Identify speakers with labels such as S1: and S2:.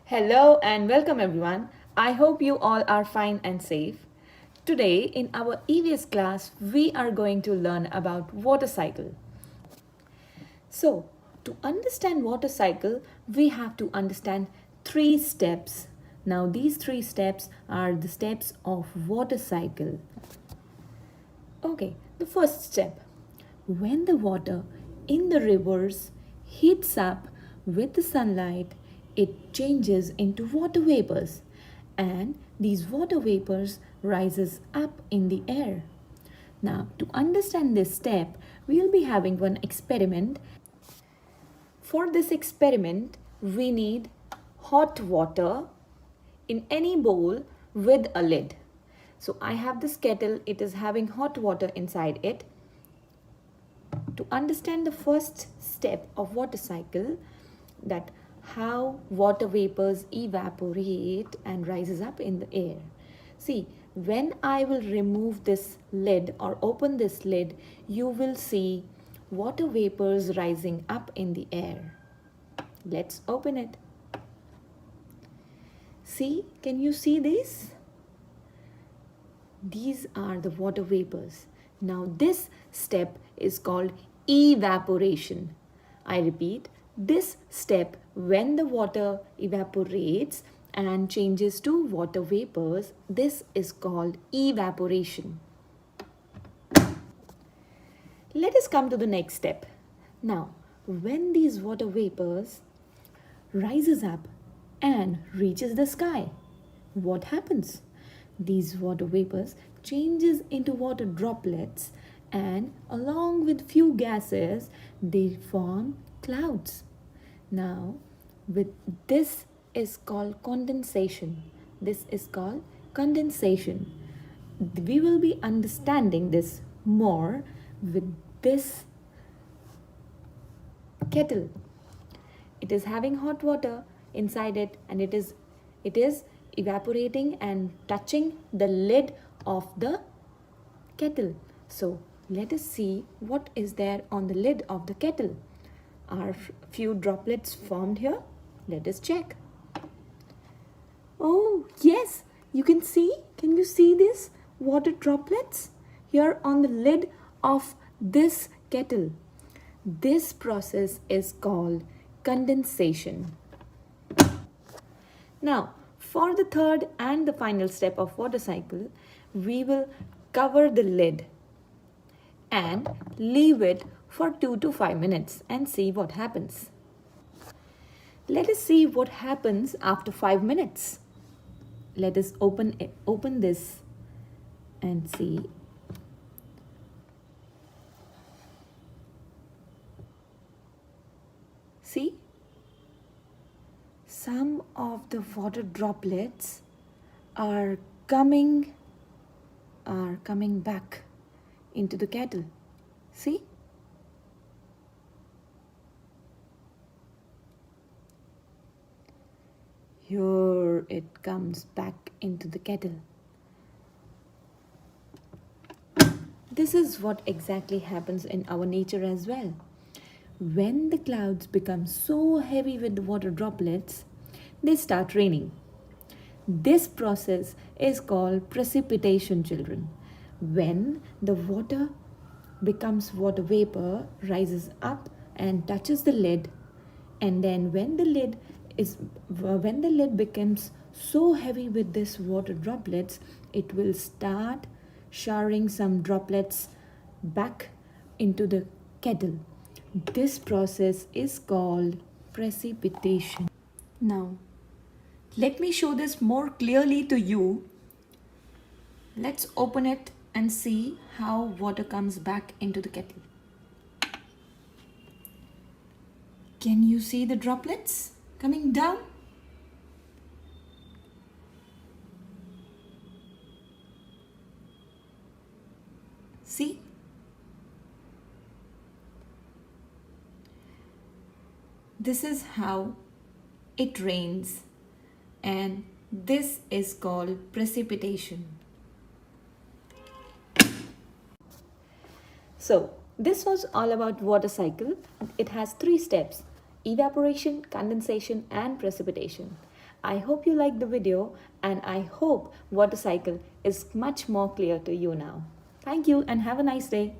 S1: Hello and welcome everyone. I hope you all are fine and safe. Today in our EVS class, we are going to learn about water cycle. So, to understand water cycle, we have to understand three steps. Now, these three steps are the steps of water cycle. Okay, the first step. When the water in the rivers heats up with the sunlight, it changes into water vapors, and these water vapors rises up in the air. Now, to understand this step, we'll be having one experiment. For this experiment, we need hot water in any bowl with a lid. So I have this kettle, it is having hot water inside it. To understand the first step of water cycle, that how water vapors evaporate and rises up in the air. See, when I will remove this lid or open this lid, you will see water vapors rising up in the air. Let's open it. See, can you see these? These are the water vapors. Now this step is called evaporation. I repeat, this step, when the water evaporates and changes to water vapors, this is called evaporation. Let us come to the next step. Now, when these water vapors rises up and reaches the sky, what happens? These water vapors changes into water droplets, and along with few gases they form clouds. Now with this is called condensation. This is called condensation. We will be understanding this more with this kettle. It is having hot water inside it, and it is evaporating and touching the lid of the kettle. So let us see what is there on the lid of the kettle. Are few droplets formed here? Let us check. Oh yes, you can see. Can you see this water droplets here on the lid of this kettle? This process is called condensation. Now, for the third and the final step of water cycle, we will cover the lid and leave it for 2 to 5 minutes and see what happens. Let us see what happens after 5 minutes. Let us open this and see. See? Some of the water droplets are coming back into the kettle. See? Here it comes back into the kettle. This is what exactly happens in our nature as well. When the clouds become so heavy with the water droplets, they start raining. This process is called precipitation, children. When the water becomes water vapor, rises up and touches the lid, and then when the lid becomes so heavy with this water droplets, it will start showering some droplets back into the kettle. This process is called precipitation. Now, let me show this more clearly to you. Let's open it and see how water comes back into the kettle. Can you see the droplets coming down? See? This is how it rains, and this is called precipitation. So, this was all about water cycle. It has 3 steps: evaporation, condensation and precipitation. I hope you liked the video and I hope water cycle is much more clear to you now. Thank you and have a nice day.